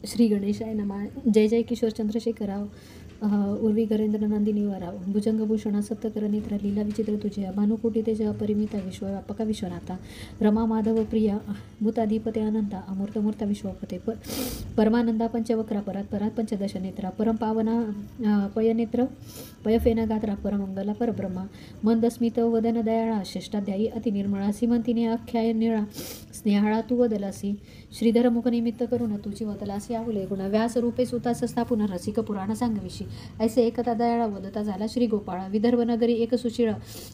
श्री गणेशाय नमः. जय जय किशोर चंद्रशेखरराव, उर्वी गरेंद्र नंदिनी वराव, भुजंगभूषण सप्तकर नेत्र, लीला विचित्र तुझ्या, भानुकोटी तेज अपरिमित, विश्वव्यापका विश्वनाथा, रमा माधव प्रिया, भूताधिपते अनंता, अमूर्तमूर्ता विश्वपते, परमानंदा पंचवक्रा, परात परात पंचदश नेत्रा, परम पावना पयनेत्र, पयफेना गात्रा, परमंगला परब्रह्मा, मंदस्मित वदन दयाळा, श्रेष्ठाध्यायी अतिनिर्मळा, सीमंतिनी आख्याय निळा, स्नेहाळा तू वदलासी, श्रीधर मुख निमित्त करून तुझी वदलासी आहुले गुण, व्यास रूपे सुतास स्थापून रसिक पुराण सांगविशी, ऐसे एकता दयाळा वदता झाला श्री गोपाळा, विदर्भ नगरी एक सुशीळ,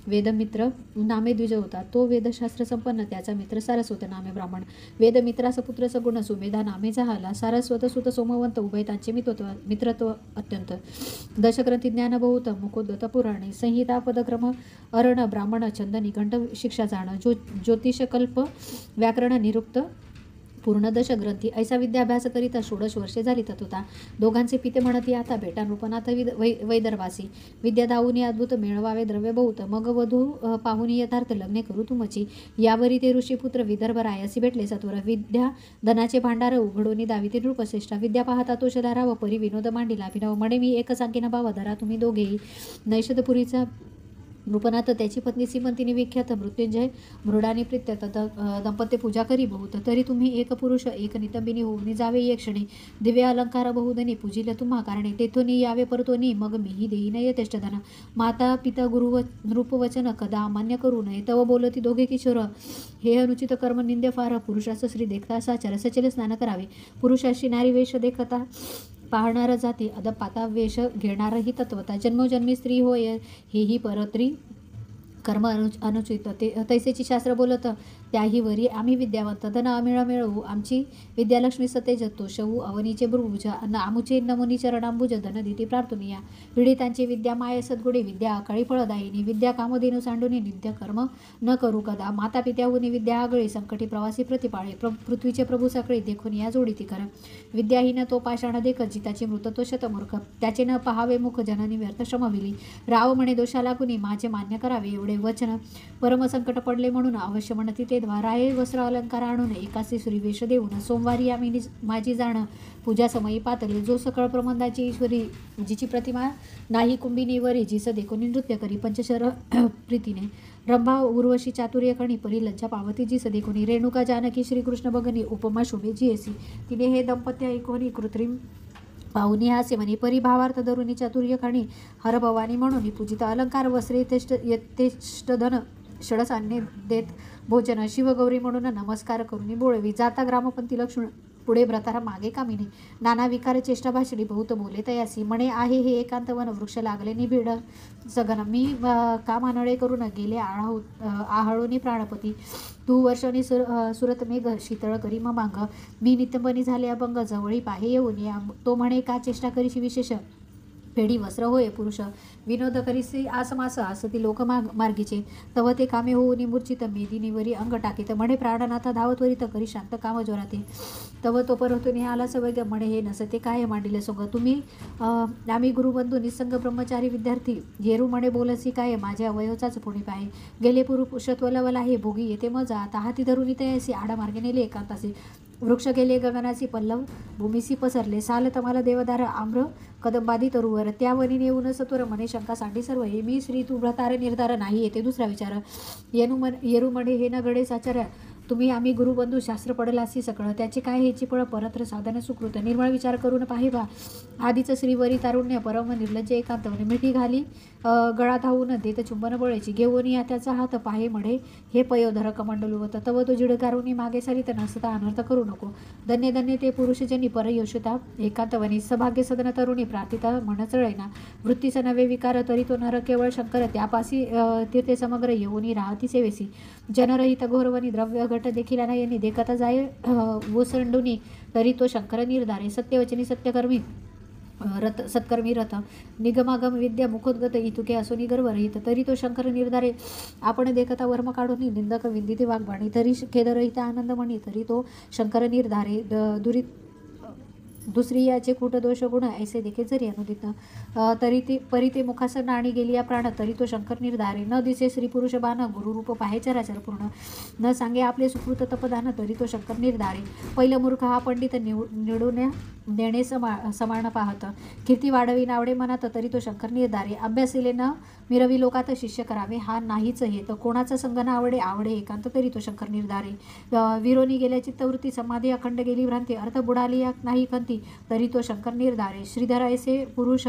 वेदमित्र नामे द्विज होता, तो वेदशास्त्र संपन्न, त्याचा मित्र सारस्वत नामे ब्राह्मण, वेदमित्रास पुत्र सगुण, सुमेधा नामे झाला, सारस्वत सुत सोमवंत, उभयतांचे मित्रत्व अत्यंत, दशग्रंथी ज्ञान बहुत, मुखोद्गत पुराणे, संहिता पदक्रम अरण, ब्राह्मण छंद निघंट शिक्षा जाण, ज्योतिषकल्प व्याकरण निरुक्त पूर्ण दशग्रंथी, ऐसा विद्याभ्यास करिता 16 वर्षे झाली ततुता, दोघांचे पिते म्हणती आता भेटा नृपनाथ वैदर्भासी, विद्या दाऊनी अद्भुत मिळवावे द्रव्य बहुत, मग वधू पाहुनी यथार्थ लग्ने करू तुमची, यावरी ते ऋषीपुत्र विदर्भ रायासी भेटले सत्वर, विद्या धनाचे भांडार उघडोनी दाविते नृपश्रेष्ठा, विद्या पाहता तोषधारा व परी विनोद मांडिला, अभिनव म्हणे मी एक सांगेना भावा धरा तुम्ही दोघेही, नैषधपुरीचा नृपनाथ त्याची पत्नी सीमंतिनी विख्यात, मृत्युंजय मृडानी प्रीत्यत, दंपत्य पूजा करी बहुत, तरी तुम्ही एक पुरुष एक नितंबिनी होऊन जावे एक क्षणी, दिव्य अलंकार बहुधनी पूजिल तुम्हा कारणे, तेथोनी यावे परतोनी मग मीही देईन यथेष्टधन, माता पिता गुरु नृपवचन कदा मान्य करू नये, तव बोलती दोघे किशोर, हे अनुचित कर्म निंद्य फार, पुरुषास स्त्री देखता साचार, सचल स्नान करावे, पुरुषाशी नारी वेश देखता पाहणार जाती, अदपाता वेश घेणारही तत्वता, जन्मोजन्मी स्त्री होय हेही परत्री कर्म अनुचित, तैसेची शास्त्र बोलत त्याही वरी आम्ही विद्यावंत, धन अमिळ मिळवू आमची विद्यालक्ष्मी सतेज तोषवू, अवनीचे भ्रुभुज आमुचे नमुनी चरणांबुज, धनदिती प्रार्थनिया, पीडितांची विद्या माय सद्गुणी, विद्या अकाळी फळदायिनी, विद्या कामधेनु सांडुनी, नित्य कर्म न करू कदा, माता पित्याहुनी विद्या आगळी, संकटी प्रवासी प्रतिपाळे, पृथ्वीचे प्रभू साखळी देखून या जोडीती कर, विद्याहीन तो पाषाण देखत, जिताची मृत तो शतमूर्ख, त्याचे न पहावे मुख, जननी व्यर्थ श्रमविली, राव म्हणे दोषा लागुनी माझे मान्य करावे, एवढे वचन परमसंकट पडले म्हणून, अवश्य म्हणती ते द्वाराये वस्त्र अलंकार आणून, एकासी श्रीवेश देऊन, सोमवारी आम्ही माझी जाण पूजा समयी पातळी, जो सकळ प्रबंधाची ईश्वरी, जिची प्रतिमा नाही कुंभिनीवरी, जिस देखोनी नृत्य करी पंचशर प्रीतीने, रंभा उर्वशी चातुर्य कणी, परी लज्जा पावती जिस देखोनी, रेणुका जानकी श्रीकृष्ण भगनी, उपमा शोभे जियसी, तिने हे दंपत्य ऐकोनी कृत्रिम पाहुनी हास्य म्हणी, परिभावार्थ धरुनी चातुर्य खाणी, हरभवानी म्हणून पूजिता, अलंकार वस्त्रे यथेष्टधन षडस अन्य देत भोजन, शिवगौरी म्हणून नमस्कार करुनी बोळवी, जाता ग्रामपंथी लक्ष्मण पुढे व्रतारा मागे कामिनी, नाना विकार चेष्टा भाषणी बहुत बोले तयासी, म्हणे आहे हे एकांत वन, वृक्ष लागले निबिड सगन, मी कामानळे करून गेले आहाळूनी प्राणपती, तू वर्षानी सुरत मेघ शीतळ करी मांग, मी नित्यंबनी झाले अभंग, जवळी पाहे येऊन तो म्हणे का चेष्टा करीशी विशेष, फेडी वस्त्र होय पुरुष, विनोद करीसी आसमास असती लोक मार्गीचे, तव ते कामे होऊनी मूर्छित, मेदिनीवरी अंग टाकीत, म्हणे प्राणनाथा धावत वरित, करी शांत काम जोराते, तव तो परतून आला सवय, म्हणे हे नसते काय मांडिले सोंग, तुम्ही आम्ही गुरुबंधू निसंग ब्रह्मचारी विद्यार्थी, येरू म्हणे बोलसी काय, माझ्या अवयवचाच पुणे पाहे, गेले पुरुषत्वलवला हे भोगी येते मजा, आता हाती धरुनी तयासी, आडामार्गे नेले एकांतासी, वृक्ष गेले गगनाची पल्लव भूमीसी पसरले, साल तमाला देवदार आम्र कदंबादी तरुवर, त्या वनी नेऊन सत्वर, म्हणे शंका सांडी सर्व, हे मी श्री तू व्रतार निर्धार नाही येते दुसरा विचार, येरू म्हणे हे न गडे साचार, तुम्ही आम्ही गुरुबंधू शास्त्र पडलासी सकळ, त्याचे काय हे चिपळ परत्र साधन सुकृत, निर्मळ विचार करून पाहिबा, आधीच श्रीवरी तारुण्य परम निर्लज्ज एकांत, मिठी घाली गळा धावून देत चुंबन बळायची, घेऊन या त्याचा हात पाहे म्हणे हे पयोधर कमंडलुवत, तव तो जिडकारुनी मागे सारित नसता अनर्थ करू नको, धन्य धन्य ते पुरुषजनी परयोषिता, एकांतवनी सभाग्य सदन तरुणी प्रार्थिता म्हण चळैना, वृत्तीचा नवे विकार तरी तो नर केवळ शंकर, त्यापासी तीर्थे समग्र येऊनी राहती सेवेसी, जनरहित घोरवनी द्रव्य घट देखील नयनी, देखता जाय ओसंडुनी तरी तो शंकर निर्धारे, सत्यवचनी सत्यकर्मी रथ सत्कर्मी रथ, निगमागम विद्या मुखोद्गत, इतुके असोनी गर्वरहित, तरी तो शंकर निर्धारे, आपण देखता वर्म काढून निंदक विंदिते वाग्बाणी, तरी खेदरहित आनंद म्हणी, तरी तो शंकर निर्धारे, दुसरी याचे कुट दोष गुण ऐसे देखे जरी अनुदित, तरी ते परी ते मुखास नाणी गेली या प्राण, तरी तो शंकर निर्धारे, न दिसे स्त्री पुरुष बाण, गुरुरूप पाहे चराचर पूर्ण, न सांगे आपले सुकृत तपदान, तरी तो शंकर निर्धारे, पहिलं मूर्ख हा पंडित निवडून देणे समान पाहत. कीर्ती वाढवी नावडे मनात तरी तो शंकर निर्धारे. अभ्यासिले न मिरवी लोकात शिष्य करावे हा नाहीच हे. तर कोणाचा संग न आवडे आवडे एकांत तरी तो शंकर निर्धारे. विरोनी गेल्या चित्तवृत्ती समाधी अखंड गेली भ्रांती. अर्थ बुडाली नाही कंती तरी तो शंकर निर्धारे. श्रीधर ऐसे पुरुष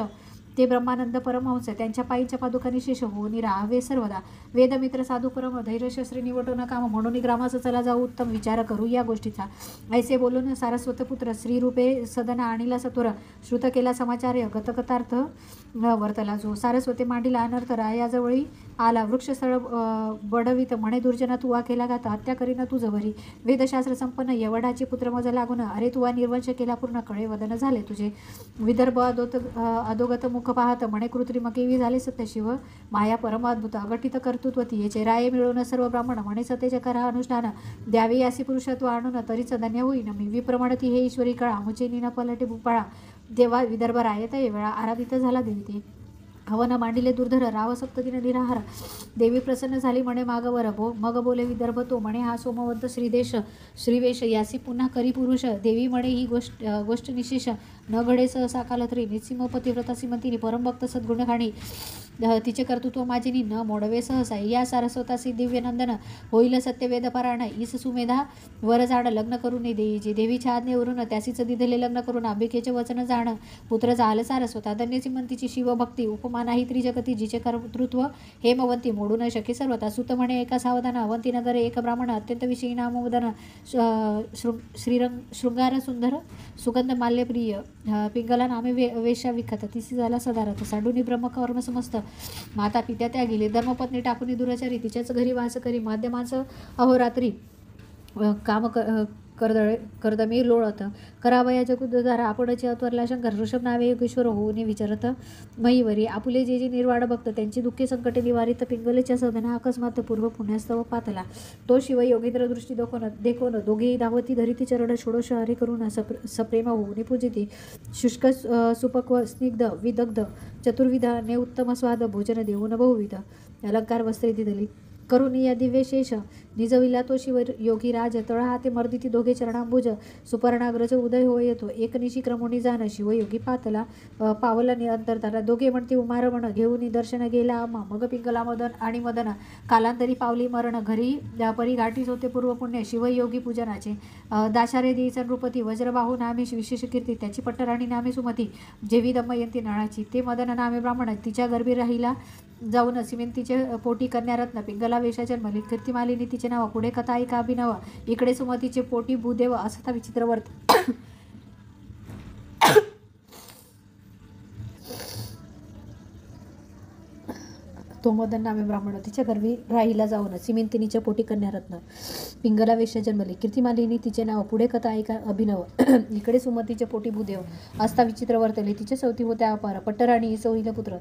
ते ब्रह्मानंद परमहंस त्यांच्या पायीच्या पादुकांनी शेष होऊन राहावे सर्वदा. वेदमित्र साधू परम धैर्यशस्त्री निवटो न काम म्हणून ग्रामाचा चला जाऊ उत्तम विचार करू या गोष्टीचा. ऐसे बोलून सारस्वत पुत्र श्रीरूपे सदन आणिला सत्वर. श्रुत केला समाचार्य गतकथार्थ वर्तला जो. सारस्वते मांडीला अनर्थ रायाजवळी आला. वृक्षस्थळ बडवित म्हणे दुर्जना तुवा केला गाता. हत्या करीन तू जवरी. वेदशास्त्र संपन्न यवडाचे पुत्र मज लागून. अरे तुवा निर्वंश केला पूर्ण कळे वदन झाले तुझे. विदर्भ अधोगत मुख पाहत म्हणे कृत्रिम केवी झाले सत्यशिव. माया परम अद्भुत अघटित कर्तृत्व तियेचे. राये मिळवून सर्व ब्राह्मण म्हणे सतेचे करा अनुष्ठान. द्यावे यासी पुरुषत्व आणून तरीच धन्य होईन मी. विप्रमाण ती हे ईश्वरी कळा मुचे न पलटे भूपाळा. देवा विदर्भ रायत वेळा आराधित झाला देवी. हवन मांडिले दुर्धर राव सप्ततीन निराहार. देवी प्रसन्न झाली म्हणे मागवर मग बोले विदर्भ तो म्हणे हा सोमवंत श्रीदेश श्रीवेश यासी पुन्हा करी पुरुष. देवी म्हणे ही गोष्ट निशेष न घडे सहसा कालत्री. निसिम पतिव्रता सीमंतिनी परमभक्त सद्गुणखाणी. तिचे कर्तृत्व माझिनी न मोडवे सहसा. या सारस्वतासी दिव्यनंदन होईल सत्यवेद पारायण. ईस सुमेधा वर जाण लग्न करून देईची. देवीच्या आज्ञेवरून त्यासीच दिधले लग्न करून अंबिकेचे वचन जाण. पुत्र झालं सारस्वता धन्य सीमंतीची शिवभक्ती. उपमा नाही त्रिजगती जिचे कर्तृत्व हेमवंती मोडू न शके सर्वता. सुत म्हणे एका सावधान अवंती नगरे एक ब्राह्मण अत्यंत विषयी नामोदन. शृंगार सुंदर सुगंध माल्यप्रिय. पिंगला नामे वेश्या विख्यात. तिसी झाला सदारथ. सांडूनी ब्रह्मकर्म समस्त. माता पित्या त्या गेली. धर्मपत्नी टाकून दुराचारी. तिच्याच घरी वास करी माध्यमांचं अहोरात्री. काम कर्दमी लोळत. करावया जगुद्धारा आपणचे अत्वरला शंकर. ऋषभ नावे योगेश्वर होऊन विचारत महीवरी. आपुले जे निर्वाड भक्त त्यांची दुःखे संकटे निवारित. पिंगलेच्या सदना अकस्मात पूर्व पुण्यास्तव पातला. तो शिव योगेंद्र दृष्टी देखोन दोघेही धावती धरिती चरण षोडश हरे करून सप्रेम होऊन पूजिती. शुष्क सुपक्व स्निग्ध विदग्ध चतुर्विध ने उत्तम स्वाद भोजन देऊन बहुविध. अलंकार वस्त्रे दिदली करून या दिव्यशेष. निजविला तो शिव योगी राज. तळा हाते मर्दिती दोघे चरणांबुज. सुपर्णाग्रज उदय होय येतो. एक निशी क्रमुनी जाण. शिवयोगी पातला पावला अंतरताला. दोघे म्हणते उमारवण घेऊन दर्शन गेला आम्हा. मग पिंगला मदन आणि मदन कालांतरी पावली मरण. घरी परी घाटीस होते पूर्व पुण्य शिवयोगी पूजनाचे. दाशारे देईचा नृपती वज्रबाहू नामे विशेष कीर्ती. त्याची पट्टराणी नामे सुमती जेवी दमयंती नळाची. ते मदन नामे ब्राह्मण तिच्या गर्भी राहिला जाऊन. सिमेंतीचे पोटी कन्यारत्न पिंगला वेशा जन्मली. कीर्तिमालिनी तिचे नाव. पुढे कथा ऐका अभिनव. इकडे सुमतीचे पोटी भूदेव असता विचित्र वर्त. तो मदन नामे ब्राह्मण तिच्या गर्भी राहिला जाऊन. सिमेंतिनीच्या पोटी कन्यारत्न पिंगला वेश्या जन्मली. कीर्तिमालिनी तिचे नाव. पुढे कथा ऐका अभिनव. इकडे सुमतीचे पोटी भूदेव असता विचित्र वर्तले. तिचे सवती होत्या अपार. पट्टराणी ईस होईल पुत्र.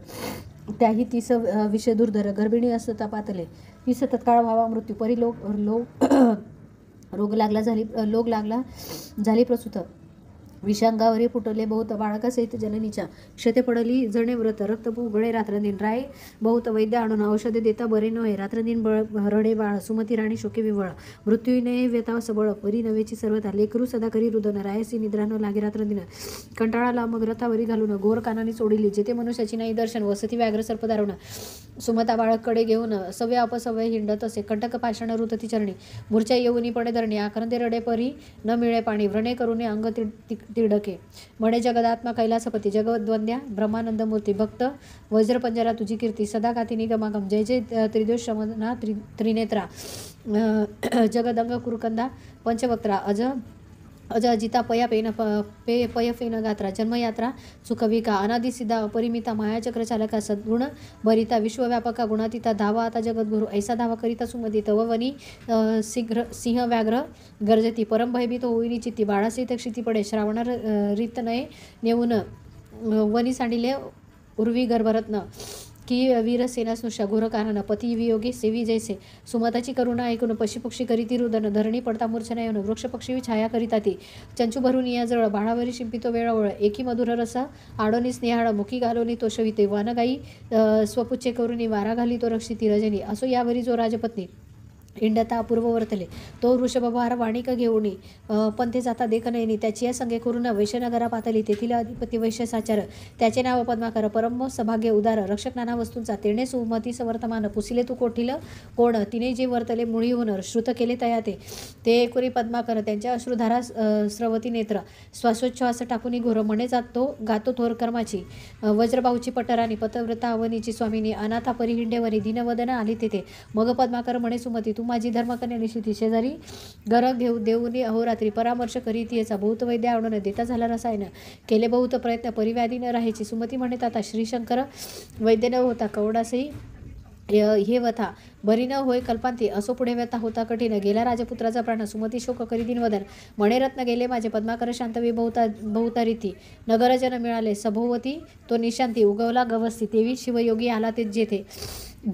त्याही तीस विषय दुर्धर. गर्भिणी असता पातले. तीस तत्काळ व्हावा मृत्यू. परी रोग लागला झाली प्रसूत. विषांगावरी फुटले बहुत. बाळकासहित जननीच्या क्षते पडली जणे व्रत. रक्त उघळे रात्रंदिन. राय बहुत वैद्य आणून औषधे देता बरे नव्हे. रात्रंदिन रडे बाळ. सुमती राणी शोके विवळ. मृत्यूने व्यथा सबळ. परी नवेची सर्वता. लेकरू सदा करी रुदन. रायसी निद्रा न लागे रात्रंदिन. कंटाळाला मग रथावरी घालून. घोर कानाने सोडिली. जेथे मनुष्याची नाही दर्शन. वसती व्याघ्र सर्प दारुण. सुमता बाळकडे घेऊन सव्य अपसव्य हिंडत असे. कंटक पाषाण रुतती चरणी. मूर्छा येऊनी पडे धरणी. आक्रंदे रडे परी न मिळे पाणी. व्रणे करूने अंग तिडके. म्हणे जगदात्मा कैलासपती. जगद्वंद्या ब्रह्मानंद मूर्ती. भक्त वज्रपंजरा तुझी कीर्ती. सदा गाती निगमागम. जय जय त्रिदोष शमना त्रिनेत्रा. जगदंग कुरकंदा पंचवक्त्रा. अज अजिता पया पय फेन गात्रा. जन्मयात्रा सुखविका. अनादि सिद्धा अपरिमिता. मायाचक्र चालका. सद्गुण भरिता. विश्वव्यापका गुणातीता. धावा आता जगद्गुरु. ऐसा धावा करिता सुमती. तव वनी सिंह व्याघ्र गर्जती. परम भयभीत होईनी चित्ती. बाळासहित क्षिती पडे. श्रावण रीत नये नेऊन. वनी सांडिले उर्वी गर्भरत्न. की वीरसेना स्नुषा. घोर कानन. पती वियोगी सेवी जैसे. सुमताची करुणा ऐकून पशीपक्षी करीती रुदन. धरणी पडता मूर्छना येऊन. वृक्षपक्षी छाया करिता ती. चंचू भरून या जळ. बाळावरी शिंपितो वेळावळ. एकी मधुर रसा आडोनी स्नेहाळ. मुखी घालोनी तो शविते. वानगाई स्वपुच्छे करुनी वारा घाली तो रक्षिती रजनी. असो यावरी जो राजपत्नी. इंडता अपूर्व वर्तले तो वृषभभार वाणिक घेऊनी पंथे जाता देख नयनी त्याची या संगे करून वैश्यनगरा पातली तेथील अधिपती वैश्य साचार त्याचे नाव पद्माकर परम सभाग्य उदार रक्षक नाना वस्तूंचा तेणे सुमती सवर्तमान पुसिले तू कोठील कोण तिने जे वर्तले मुळी होणार श्रुत केले तया ते एकुरी पद्माकर त्यांच्या अश्रुधारा स्रवती नेत्र श्वासोच्छ्वास टाकून घोर म्हणे जातो गातो थोर कर्माची वज्रबाहूची पटरानी पतव्रता अवनीची स्वामिनी अनाथा परिहिंडेवरी दिनवदन आली तेथे मग पद्माकर म्हणे सुमती तू माझी धर्मकन्या निशिती शेजारी गर घेऊ देऊनी अहोरात्री परामर्श करीत याचा बहुत वैद्य आणून देता झाला रसायन केले बहुत प्रयत्न परिव्याधी न राहायची सुमती म्हणत आता श्रीशंकर वैद्य न होता कवडासही हे वथा बरी न होय कल्पांती असो पुढे व्यथा होता कठीण गेला राजपुत्राचा प्राण सुमती शोक करी दिनवदन मणे रत्न गेले माझे पद्माकर शांतवी बहुता रीती नगरजन मिळाले सभोवती तो निशांती उगवला गवस्ती तेवी शिवयोगी आला ते जेथे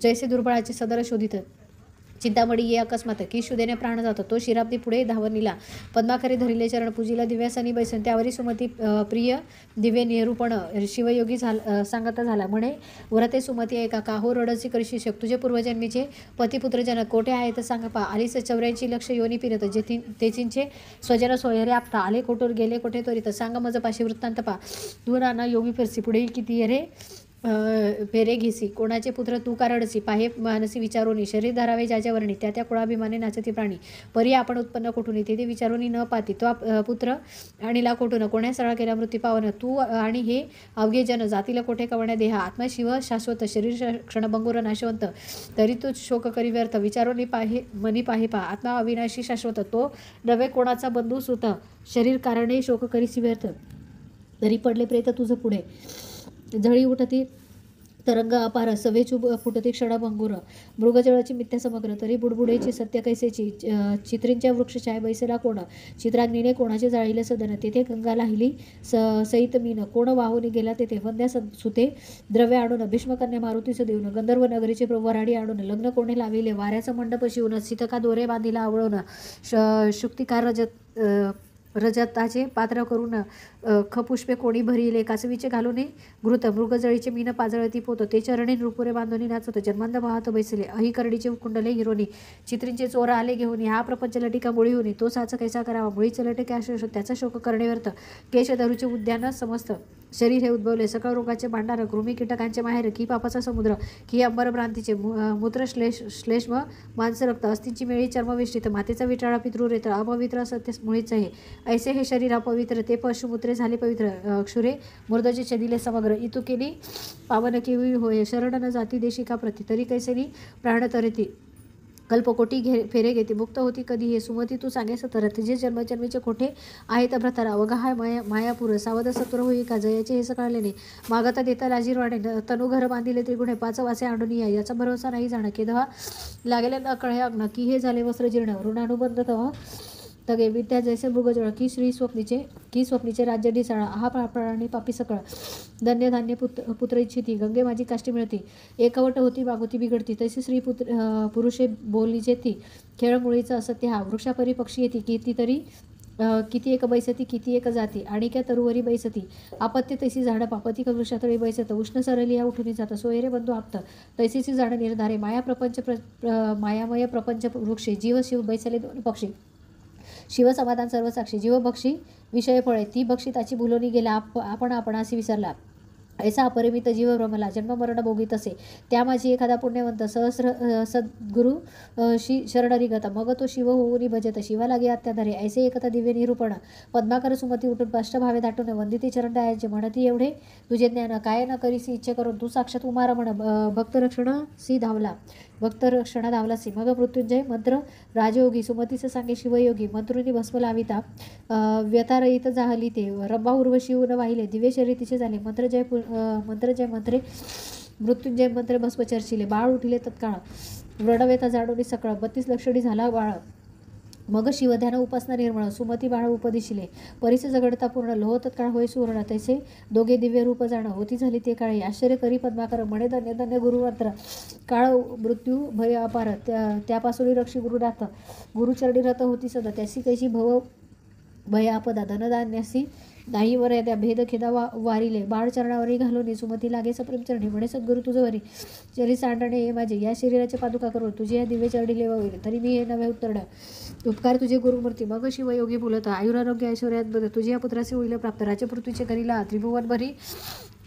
जैसे दुर्बळाचे सदर शोधित चिंतामणी ये अकस्मात की शुदेने प्राण जातो तो शिराब्दी पुढे धावनीला पद्माकरी धरिले चरण पूजिला दिव्यासनी बैसन त्यावरी सुमती प्रिय दिव्य निरूपण शिवयोगी सांगता झाला म्हणे व्रते सुमती ऐका काहो रडसी करशी शक तुझे पूर्वजन्मीचे पतिपुत्रजनक कोठे आहेत सांग पा आलीस 84 लक्ष योनी फिरत तेचींचे स्वजन सोयरे आपता आले कोठोर गेले कोठे त्वरित सांग मज पाशी वृत्तांत पा तू नाना योगी फिरसी पुढे किती रे फेरे घेसी कोणाचे पुत्र तू कारडसी पाहे मानसी विचारोनी शरीर धरावे ज्याच्या वर्णी त्या त्या कुळाभिमाने नाचती प्राणी परी आपण उत्पन्न कोठून ते विचारोनी न पाती तो पुत्र आणिला कोठून कोण्या सळा केला मृत्यू पावन तू आणि हे अवघे जन जातीला कोठे कवण्या देहा आत्मा शिव शाश्वत शरीर क्षणभंगुर नाशवंत तरी तू शोक करी व्यर्थ विचारोनी पाहे मनी पाहे पा आत्मा अविनाशी शाश्वत तो नवे कोणाचा बंधू सुत शरीर कारणे शोक करीसी व्यर्थ तरी पडले प्रेत तुझं पुढे झळी उठती तरंग अपार सवेचू फुटती क्षणभंगुर मृगजळाची मिथ्या समग्र तरी बुडबुडेची सत्य कैसेची चित्रींच्या वृक्षछाय बैसेला कोण चित्राग्नीने कोणाचे जाळीले सदन तेथे गंगा लाहिली सहित मीन कोण वाहून गेला तेथे वंद्या सुते द्रव्य आणून भीष्मकन्या मारुतीस देऊन गंधर्व नगरीचे वराडी आणून लग्न कोणे लाविले वाऱ्याचा मंडप शिवून सीतका दोरे बांधीला आवळून शुक्तिकार रजताचे पात्र करून खपुष्पे कोणी भरिले कासवीचे घालून घृत मृगजळीचे मीन पाजळती पोत ते चरणी नृपुरे बांधून नाचत जन्मांध वाहत बैसले अही करडीचे कुंडले हिरोनी चित्रींचे चोर आले घेऊन हा प्रपंच लटिका मुळी होणी तो साच कैसा करावा मुळीचे लटके आश्रय त्याचा शोक करणे व्यर्थ केशधरूचे उद्यान समस्त शरीर हे उद्भवले सकळ रोगाचे भांडार कृमी कीटकांचे माहेर की पापाचा समुद्र की अंबर भ्रांतीचे मूत्र श्लेष्म मांस रक्त अस्थिंची मेळी चर्मविष्टित मातेचा विटाळा पितृरेत्र अपवित्र सत्य मुळीच आहे ऐसे हे शरीर अपवित्र ते पशुमूत्रे झाले पवित्र क्षुरे मुर्दचे छदिले समग्र इतू केली पावन केवी होय शरण न जाती देशी का प्रती तरी कैसेनी प्राण तरती कल्पकोटी फेरे घेते मुक्त होती कधी हे सुमती तू सांगेस तर जे जन्मजन्मीचे कोठे आहेत भ्रतारा अवघा हाय मायापूर सावध सत्वर होई का जयाचे हे सकाळले नाही मागता देता लाजीरवाडे तनु घर बांधिले त्रिगुणे 5 वासे आणून या याचा भरोसा नाही जाणं केदवा लागेले न कळे अग्न की हे झाले वस्त्र जीर्ण ऋणानुबंध तवा तगे विद्या जैसे मृगजळ की स्वप्नीचे राज्य ढिसाळा हा प्राणी पापी सकळ धन्य धान्य पुत्र इच्छिती गंगे माझी काष्टी मिळती एकवट होती मागोती बिघडती तैसे स्त्री पुरुषे बोलीचे ती खेळ मुळीचा असत्य हा वृक्षापरी पक्षी येती किती एक बैसती किती एक जाती आणि क्या तरुवरी बैसती आपत्य तैसी झाडं पापती वृक्षातळी बैसत उष्ण सरली या उठून जातं सोयरे बंधू आपत तैसीची झाडं निर्धारे मायामय प्रपंच वृक्षे जीव शिव बैसले 2 पक्षी शिव समाधान सर्व साक्षी जीव बक्षी विषय फळे ती बक्षी त्याची भुलोनी गेला आपण आपणासी विसरला ऐसा अपरिमित जीव भ्रमला जन्म मरण भोगीत असे त्या माझी एखादा पुण्यवंत सहस्र सद्गुरु शरणरी गता मग तो शिव होऊनी भजत शिवा लागे आत्याधारे ऐसे एकता दिव्य निरूपण पद्माकर सुमती उठून पाष्टभावे दाटून वंदिती चरण डायाचे म्हणती एवढे तुझे ज्ञान काय न करीसी इच्छे करून तू साक्षात उमार म्हण भक्त रक्षण धावलासी मग मृत्युंजय मंत्र राजयोगी सुमतीचे सांगे शिवयोगी मंत्रुनी भस्म लाविता व्यतारहित जाहली ते रंभा उर्वशी न वाहिले दिव्य शर्यतीचे झाले मंत्रजय मंत्रे मृत्युंजय मंत्र भस्म चर्चिले बाळ उठिले तत्काळ व्रणवेता जाडोनी सकळ 32 लक्षणी झाला बाळ मग शिवध्यान उपासना निर्मळ सुमती बाळ उपदिशिले परिस जगडता पूर्ण लोह तत्काळ होय सुवर्ण तैसे दोघे दिव्य रूप जाणं होती झाली ते काळी आश्चर्य करी पद्माकर म्हणे धन्य धन्य गुरुवंत्र काळ मृत्यू भय अपार त्यापासून रक्षी गुरुनाथ गुरुचरणी रथ होती सदा त्यासी कैशी भव भयापदा धनधान्यासी नाही वर त्या भेदखेदा वारिले बाळ चरणावरी घालून सुमती लागे सप्रेम चरणी म्हणे सद्गुरु तुझं वरी शरीर सांडणे हे माझे या शरीराचे पादुका करून तुझे या दिव्य चरणी लेवा होईल तरी मी हे नव्हे उत्तरडा उपकार तुझे गुरुमूर्ती मग शिवयोगी बोलत आयुरारोग्य ऐश्वर्यात बदल तुझे या पुत्राचे होईल प्राप्त राजपृथ्वीचे करीला त्रिभुवन भरी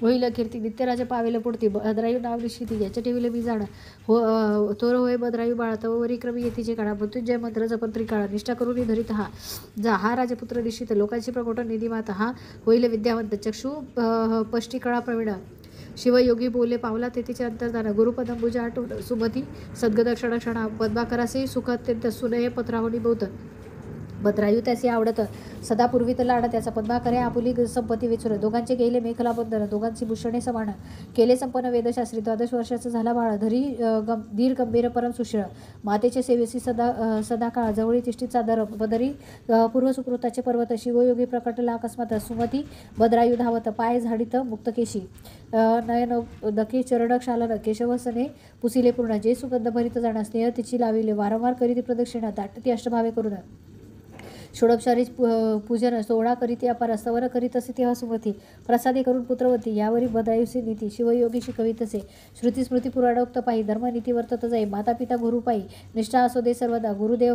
होईल कीर्ती नित्यराजा पावेल पुढती भद्रायू नाव निश्चिती याच्या ठेवीला मी जाणं हो तोर होय भद्रायू बाळा तव वरी क्रमी येतीचे काळा मृत्युंजय मंत्र जपंत्री काळा निष्ठा करून धरित हा राजपुत्र निश्चित लोकांची प्रकोट निधी माता हा होईल विद्यावंत चक्षु पष्टी कळा प्रवीण शिवयोगी बोले पावला तेथीचे अंतर्धान गुरुपदंबुजा आठवण सुमती सद्गद क्षण क्षणा पद्माकरासे सुख अत्यंत सुनय पत्रावणी बहुत भद्रायू त्याचे आवडत सदा पूर्वी तर लाड त्याचा पद्माकरे आपुली संपत्ती विचुर दोघांचे गेले मेखला बंधन दोघांची भूषणे समान केले संपन्न वेदशास्त्री 12 वर्षाचा झाला बाळा धरी धीर गंभीर परम सुशीळ मातेचे सेवेसी सदा काळ जवळी तिष्ठीचा दर पदरी पूर्वसुकृताचे पर्वत शिवयोगी प्रकटला अकस्मात सुमती भद्रायू धावत पाय झाडीत मुक्तकेशी नयन दके चरण क्षालन केशवसने पुसिले पूर्ण जे सुगंध भरित जाणा स्नेह तिची लाविले वारंवार करीती प्रदक्षिणा दाटती अष्टभावे करून षोडपचारी पूजन 16 करीती अपार स्तवर करीत असे तेव्हा सुमती प्रसादे करून पुत्रवती यावरी भद्रायुसी नीती शिवयोगी शिकवितसे श्रुती स्मृती पुराणोक्त पायी धर्मनीती वर्तत जाई माता पिता गुरुपायी निष्ठा असो दे सर्वदा गुरुदेव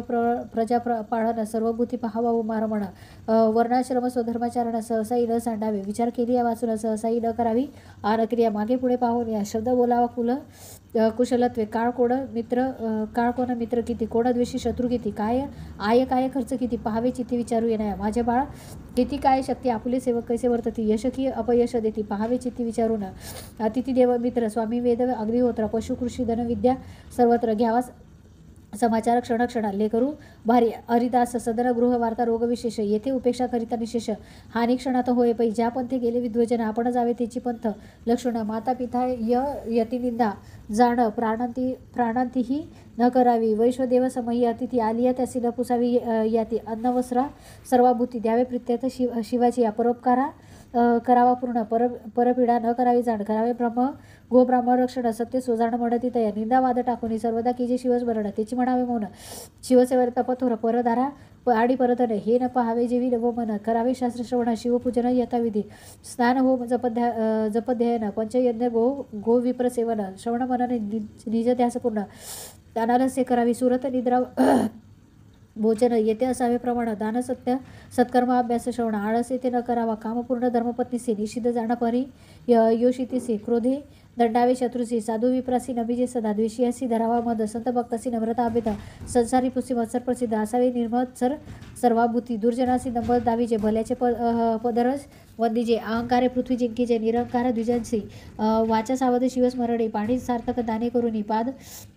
प्रजा पाळण सर्वभूती पहावा मारमण वर्णाश्रम स्वधर्माचरण सहसाई न सांडावे विचार केली या वाचून सहसाई न करावी आनक्रिया मागे पुढे पाहून या शब्द बोलावा कुशलत्वे काळ कोण मित्र किती कोणाद्वेषी शत्रू किती काय काय खर्च किती पहावे चित्ती विचारू येणार माझ्या बाळा किती काय शक्ती आपुले सेवक कैसे वर्तती यश की अपयश देती पहावे चित्ती विचारून अतिथी देव मित्र स्वामी वेद अग्निहोत्र पशु कृषी धनविद्या सर्वत्र घ्यावा समाचार क्षणक्षणा लेकरू भारी हरिदास सदन गृह वार्ता रोगविशेष येथे उपेक्षा करिता निशेष हानी क्षणात होय पै ज्या पंथे गेले विद्वजन आपण जावे त्याची पंथ लक्षण माता पिता यतिनिंदा जाण प्राणांतीही न करावी वैश्वदेव समयी अतिथी आलिया त्यासी न पुसावी याती अन्नवस्त्रा सर्वाभूती द्यावे प्रित्यर्थ शिवाची या परोपकारा करावा पूर्ण परपीडा न करावी जाण करावे गो ब्राह्मण रक्षण सत्य सोजाण म्हणती तया निंदावाद टाकून सर्वदा की जे शिवस्मरण त्याची म्हणावे मौन शिवसेवर तपथोर परधारा आडी परतन हे न पहावे जेवी नव मन करावे शास्त्र श्रवण शिवपूजन यथाविधी स्नान होम जपध्यायन पंचयज्ञ गो विप्रसेवन श्रवण मनने निज ध्यासपूर्ण दानालस्य करावी सुरत निद्रा भोजन येथे असावे प्रमाण दान सत्य सत्कर्म अभ्यास श्रवण आळस येथे न करावा कामपूर्ण धर्मपत्नीसे निषिद्ध जाणपरी योषितीसे क्रोधे दंडावे शत्रुसी साधू विप्रासी नबीजे सदा द्वेषियासी धरावा मद संत भक्तासी नम्रता अभिता संसारी पुसी मत्सर प्रसिद्ध असावे निर्मत्सर सर्वाभूती दुर्जनासी नंबर दावीजे भल्याचे पदरस वंदीजे अहंकारे पृथ्वी जिंकीचे निरंकार द्विजांसी वाचा सावध शिवस्मरणे पाणी सार्थक दाने करुनी पाद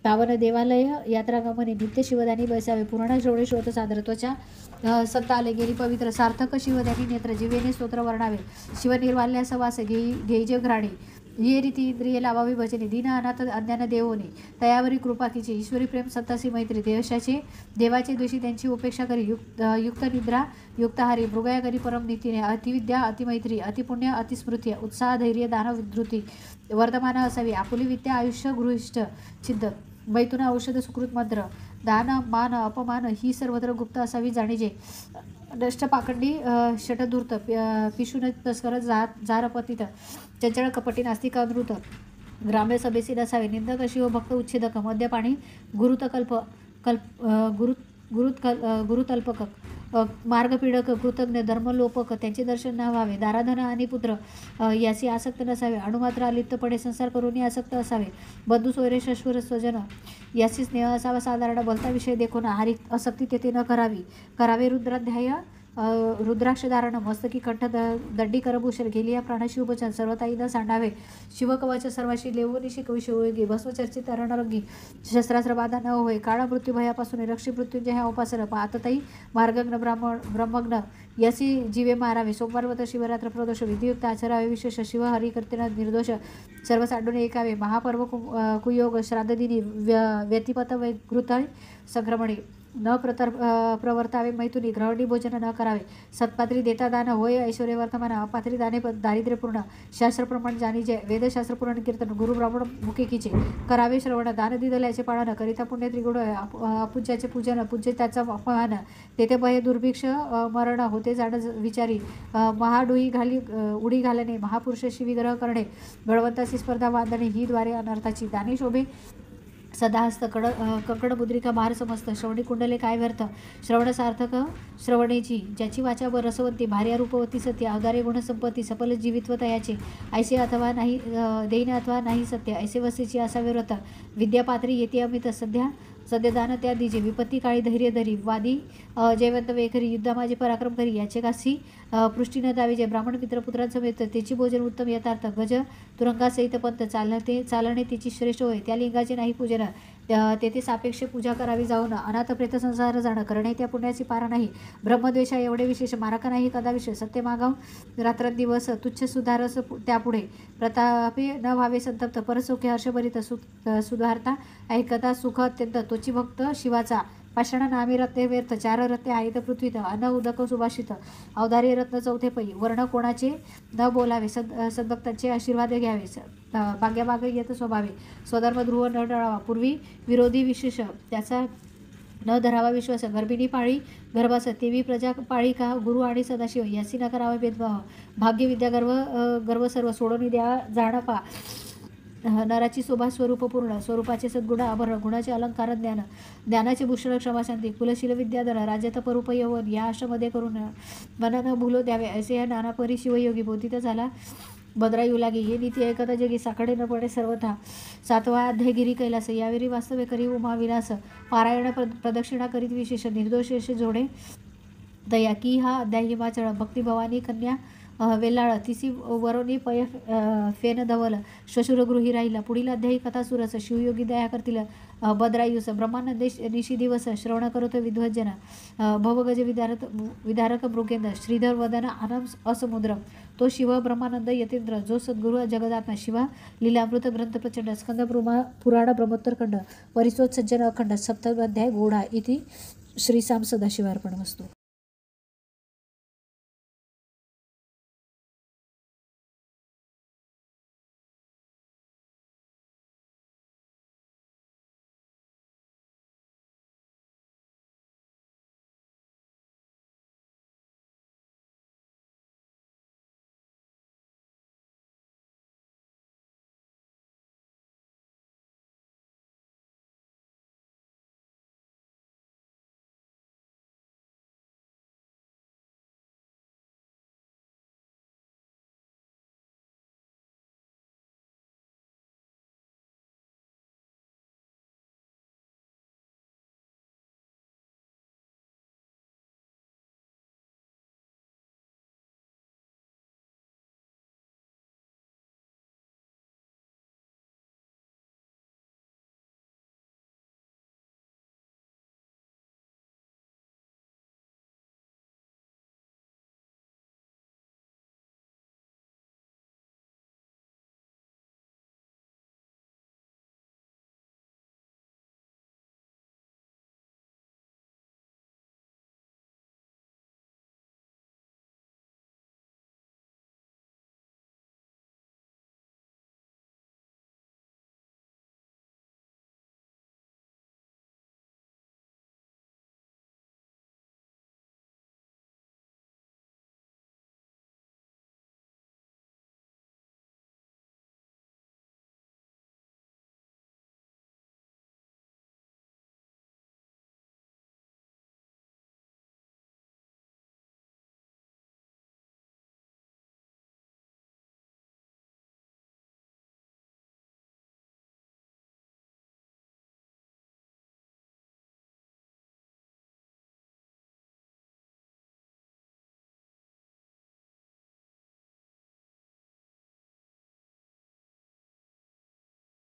पावन देवालय यात्रा गमने नित्य शिवदानी बसावे पूर्ण श्रवणे श्रोत सादरत्वाच्या संत आले गेली पवित्र सार्थक शिवदानी नेत्र जीवेने स्तोत्र वर्णावे शिवनिर्वाल्यास वास घेईजे घराणे ये रीती इंद्रिय लावावी भजने दीन अनाथ अज्ञान देवोने तयावरी कृपा कीचे ईश्वरी प्रेम सत्तासी मैत्री देशाचे देवाचे द्वेषी त्यांची उपेक्षा करी युक्त निद्रा युक्तहारी मृगया करी परम नीतीने अतिविद्या अतिमैत्री अतिपुण्य अतिस्मृती उत्साह धैर्य दानव धृती वर्धमान असावी आपुली विद्या आयुष्य गृहिष्ठ छिद्द मैथुन औषध सुकृत मंत्र दान मान अपमान ही सर्वत्र गुप्त असावी जाणीजे नष्ट पाखंडी षटधूर्त पिशुन तस्कर जारपतित चंचळ कपटी नास्तिक अनृत ग्राम्य सभेसी नसावे निंदक शिव भक्त उच्छेदक मद्यपाणी गुरुतल्पक मार्गपीडक कृतज्ञ धर्मलोपक त्यांचे दर्शन न व्हावे दाराधन आणि पुत्र यासी आसक्त नसावे अणुमात्र अलिप्तपणे संसार करून आसक्त असावे बंधू सोयरे शश्वर स्वजन यासी स्नेह असावा साधारण भलता विषय देखून हारी असक्ती तेथे न करावे रुद्राध्याय रुद्राक्ष धारण मस्तकी कंठ दंडी करभूषण गेली या प्राणाशी उपचार सर्वताई न सांडावे शिवकवच सर्वाशी लेवोनी शिकवी शिवयोगी भस्मचर्चित रणरंगी शस्त्रास्त्र बाधा न होय काळा मृत्यू भयापासून रक्षी मृत्यूंजय ह्या उपासना आतताई मार्गग्न ब्रह्मग्न यासी जीवे मारावे सोमवारवत शिवरात्र प्रदोष विधियुक्त आचरावे विशेष शिव हरी करतेन निर्दोष सर्व सांडून एकावे महापर्व कुयोग श्राद्धदिनी व्यतिपत वैकृत संक्रमणे न प्रवर्तावे मैथुनी, ग्रहणी भोजन न करावे, सत्पात्री देता दान होय ऐश्वर्य वर्तमान, अपात्री दाने दारिद्र्य पूर्ण, शास्त्रप्रमाण जाणी जय, वेदशास्त्र पुराण कीर्तन, गुरु ब्राह्मण मुखे खिचे, करावे श्रवण, दान दिदल्याचे पाळन, करिता पुण्य त्रिगुण, अपूज्याचे पूजन, पूज्य त्याचा अपमान, तेथे भय दुर्भिक्ष मरण, होते जाण विचारी, महाडुई घाली उडी घालणे, महापुरुषाशी विग्रह करणे, बळवंताची स्पर्धा बांधणे, ही द्वारे अनर्थाची, दाने शोभे सदाहस्त कंकण मुद्रिका भार समस्त, श्रवणी कुंडले काय व्यर्थ, श्रवण सार्थक श्रवणेची, ज्याची वाचा रसवंती, भार्या रूपवती सत्य, अवदारे गुणसंपत्ती, सफल जीवित्व तयाचे, ऐसे अथवा नाही देईन अथवा नाही सत्य, ऐसे वसेची असावे व्रत, विद्यापात्री येते अमित सद्यदान त्या दिजे, विपत्ती काळी धैर्य धरी, वादी जयवंत वेखरी, युद्धा माझे पराक्रम करी, याचे कासी पृष्टी न दाविजे, ब्राह्मण मित्र पुत्रांसमेत त्याची भोजन उत्तम यथार्थ, गज तुरंगासहित पंथ चालणे तिची श्रेष्ठ होय, त्या लिंगाचे नाही पूजन, तेथे सापेक्ष पूजा करावी जाऊन, अनाथ प्रेत संसार जाणं, करणे त्या पुण्याची पारा नाही, ब्रह्मद्वेषा एवढे विशेष, मारक नाही कदा विषय, सत्य मागाव रात्रंदिवस, तुच्छ सुधारस त्यापुढे, प्रतापे न व्हावे संतप्त, परसुखे हर्षभरित सुधारता ऐकता सुख अत्यंत, तोची भक्त शिवाचा, पाषाण नामी रत्ने व्यर्थ, चार रत्ने आहेत पृथ्वीत, अन्न उदक सुभाषित, अवधारी रत्न चौथे पै, वर्ण कोणाचे न बोलावे, सद्भक्तांचे आशीर्वाद घ्यावे, भाग्यभाग येत स्वभावे, स्वधर्म ध्रुव न टळावा, पूर्वी विरोधी विशेष त्याचा न धरावा विश्वास, गर्भिणी पाळी गर्भास, तेवी प्रजा पाळी का, गुरु आणि सदाशिव यासी न करावा भेदभाव, भाग्य विद्या गर्व सर्व सोडून द्या जाणपा, नराची शोभा स्वरूपपूर्ण, स्वरूपाचे सद्गुण आभरण, गुणाचे अलंकार ज्ञानाचे भूषण क्षमाशांती, कुलशील विद्याधर, राज्यात परूप यवन, या आश्रमध्ये करून मन न भूलो द्यावे, असे या नानापरी शिवयोगी, बोधित झाला भद्रा येऊ लागे, हे नीती ऐकता जगी, साकडे न पडे सर्वथा, 7वा अध्याय गिरी कैलास, यावेळी वास्तवे करी उमा विलास, पारायण प्रदक्षिणा करीत विशेष, निर्दोष जोडे दया, की हा अध्याय हिमाचळ, भक्ती भवानी कन्या वेलाळ, तिसी वरोनी पय फेन धवल, श्वशुरगृही राहिला, पुढील अध्यायी कथा सुरस, शिवयोगी दया करतील भद्रायुस, ब्रह्मानंदे निशी दिवस, श्रवण करतो विद्वज्जन, भवगज विदारक मृगेंद्र, श्रीधर वदन आनम असमुद्र, तो शिव ब्रह्मानंद यतींद्र, जो सद्गुरु जगदात्मा, शिवा लीलामृत ग्रंथ प्रचंड, स्कंद पुराण ब्रह्मोत्तर खंड, परिसोत सज्जन अखंड, 7वा अध्याय गोढा, इति श्री साम सदाशिवार्पणमस्तु.